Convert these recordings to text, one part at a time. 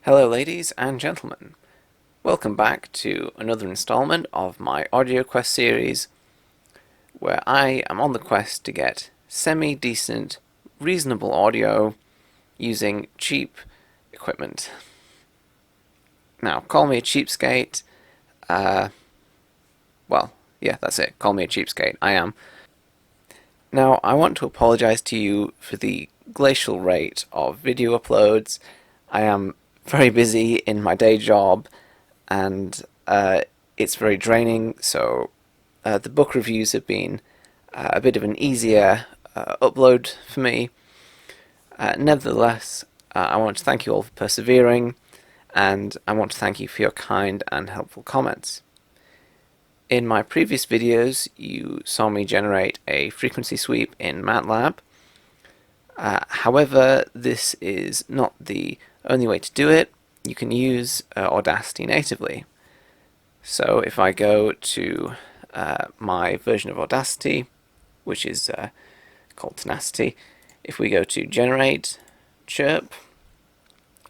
Hello ladies and gentlemen, welcome back to another installment of my AudioQuest series where I am on the quest to get semi-decent, reasonable audio using cheap equipment. Now, call me a cheapskate, well, yeah, that's it, call me a cheapskate, I am. Now, I want to apologize to you for the glacial rate of video uploads. I am very busy in my day job and it's very draining, so the book reviews have been a bit of an easier upload for me. Nevertheless, I want to thank you all for persevering, and I want to thank you for your kind and helpful comments. In my previous videos, you saw me generate a frequency sweep in MATLAB. However, this is not the only way to do it. You can use Audacity natively. So if I go to my version of Audacity, which is called Tenacity, if we go to Generate, Chirp,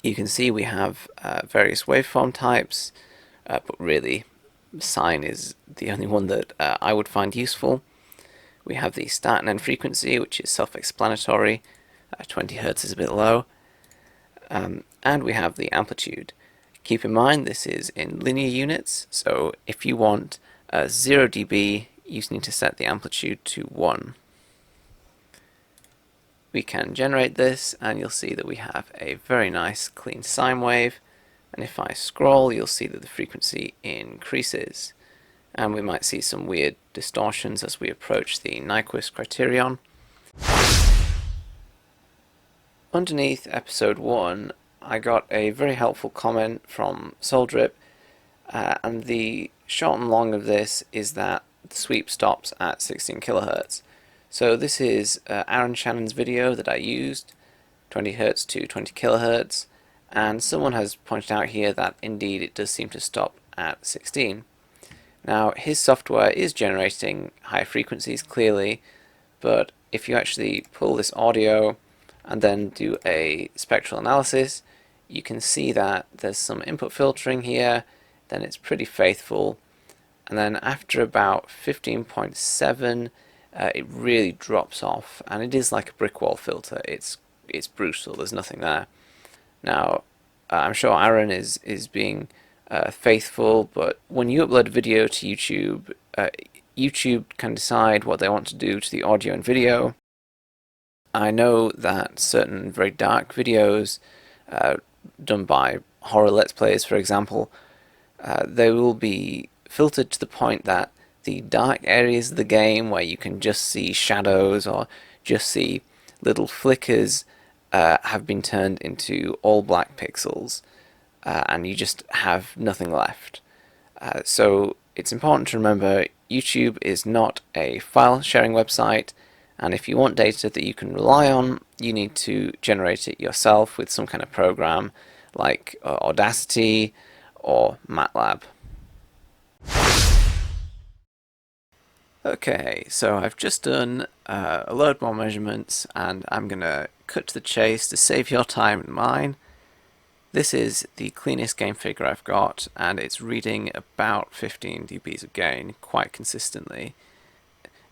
you can see we have various waveform types, but really sine is the only one that I would find useful. We have the start and end frequency, which is self-explanatory. 20 Hz is a bit low. And we have the amplitude. Keep in mind this is in linear units, so if you want 0 dB, you need to set the amplitude to 1. We can generate this, and you'll see that we have a very nice clean sine wave, and if I scroll, you'll see that the frequency increases, and we might see some weird distortions as we approach the Nyquist criterion. Underneath episode 1, I got a very helpful comment from Soldrip, and the short and long of this is that the sweep stops at 16 kHz. So this is Aaron Shannon's video that I used, 20 Hz to 20 kHz, and someone has pointed out here that indeed it does seem to stop at 16. Now his software is generating high frequencies clearly, but if you actually pull this audio and then do a spectral analysis, you can see that there's some input filtering here, then it's pretty faithful, and then after about 15.7 it really drops off, and it is like a brick wall filter. It's brutal, there's nothing there. Now I'm sure Aaron is being faithful, but when you upload a video to YouTube, YouTube can decide what they want to do to the audio and video. I know that certain very dark videos done by horror let's players, for example, they will be filtered to the point that the dark areas of the game where you can just see shadows or just see little flickers have been turned into all black pixels, and you just have nothing left. So it's important to remember YouTube is not a file sharing website, and if you want data that you can rely on, you need to generate it yourself with some kind of program like Audacity or MATLAB. Okay, so I've just done a load more measurements, and I'm going to cut to the chase to save your time and mine. This is the cleanest gain figure I've got, and it's reading about 15 dBs of gain quite consistently.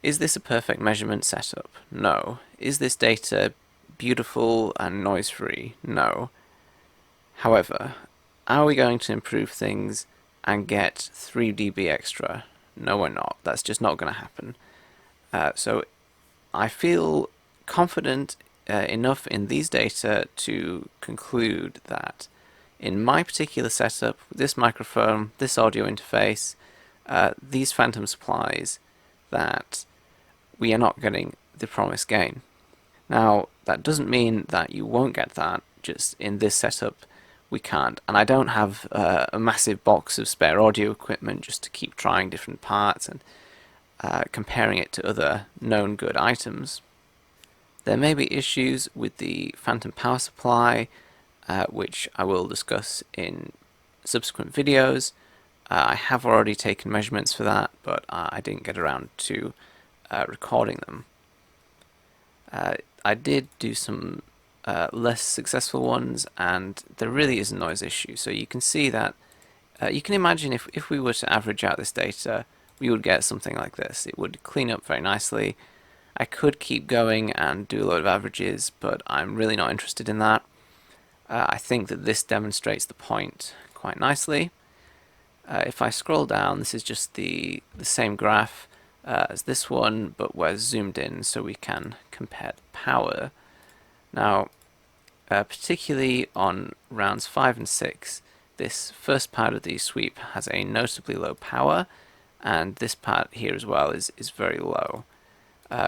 Is this a perfect measurement setup? No. Is this data beautiful and noise-free? No. However, are we going to improve things and get 3 dB extra? No, we're not. That's just not going to happen. So I feel confident enough in these data to conclude that in my particular setup, with this microphone, this audio interface, these phantom supplies, that we are not getting the promised gain. Now, that doesn't mean that you won't get that, just in this setup we can't. And I don't have a massive box of spare audio equipment just to keep trying different parts and comparing it to other known good items. There may be issues with the phantom power supply, which I will discuss in subsequent videos. I have already taken measurements for that, but I didn't get around to recording them. I did do some less successful ones, and there really is a noise issue. So you can see that you can imagine if we were to average out this data, we would get something like this. It would clean up very nicely. I could keep going and do a lot of averages, but I'm really not interested in that. I think that this demonstrates the point quite nicely. If I scroll down, this is just the same graph as this one, but we're zoomed in so we can compare the power. Now, particularly on rounds 5 and 6, this first part of the sweep has a notably low power, and this part here as well is very low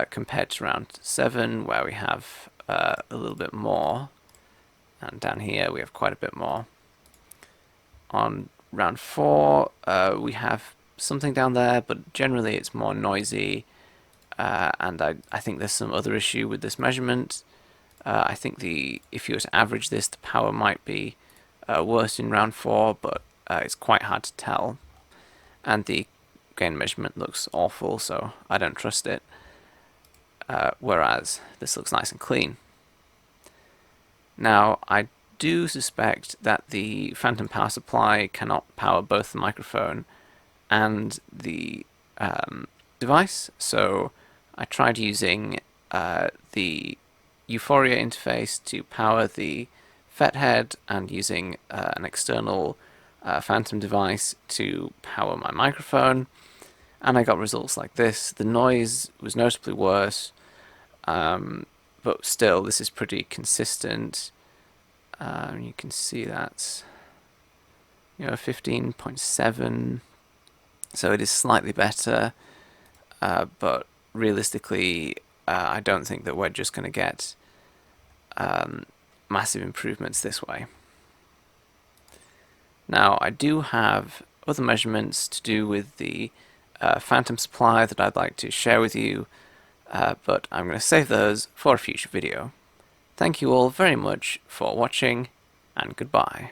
compared to round 7, where we have a little bit more, and down here we have quite a bit more. On round 4 we have something down there, but generally it's more noisy, and I think there's some other issue with this measurement. I think if you were to average this, the power might be worse in round 4, but it's quite hard to tell. And the gain measurement looks awful, so I don't trust it. Whereas this looks nice and clean. Now, I do suspect that the Phantom power supply cannot power both the microphone and the device, so I tried using the Euphoria interface to power the FEThead and using an external Phantom device to power my microphone, and I got results like this. The noise was notably worse, but still this is pretty consistent. You can see that's 15.7, so it is slightly better, but realistically I don't think that we're just going to get massive improvements this way. Now, I do have other measurements to do with the Phantom supply that I'd like to share with you, but I'm going to save those for a future video. Thank you all very much for watching, and goodbye.